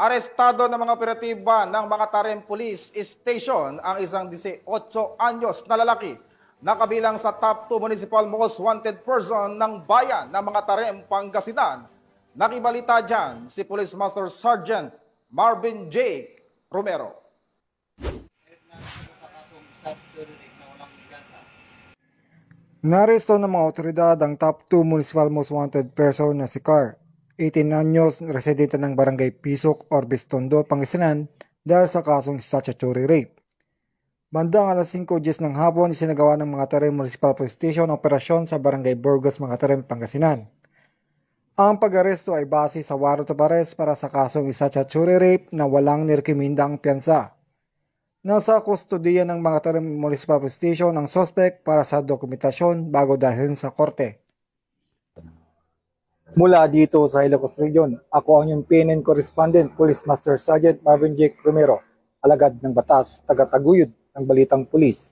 Arestado ng mga operatiba ng mga Tarem Police Station ang isang 18 anyos na lalaki na kabilang sa top 2 municipal most wanted person ng bayan ng mga Tarem, Pangasinan. Nakibalita dyan si Police Master Sergeant Marvin J. Romero. Naresto ng mga otoridad ang top 2 municipal most wanted person na si Car, 18 anyos, residente ng Barangay Pisok, Orbis Tondo, Pangasinan dahil sa kasong statutory rape. Bandang alas 5:10 ng hapon, isinagawa ng mga Tarem Municipal Police Station ang operasyon sa Barangay Burgos, mga Tarem, Pangasinan. Ang pag-aresto ay base sa warrant of arrest para sa kasong statutory rape na walang nirekomendang piyansa. Nasa kustodiya ng mga Tarem Municipal Police Station ang suspect para sa dokumentasyon bago dalhin sa korte. Mula dito sa Ilocos Region, ako ang inyong PNN Correspondent, Police Master Sergeant Marvin J. Romero, alagad ng batas, taga-taguyod ng Balitang Pulis.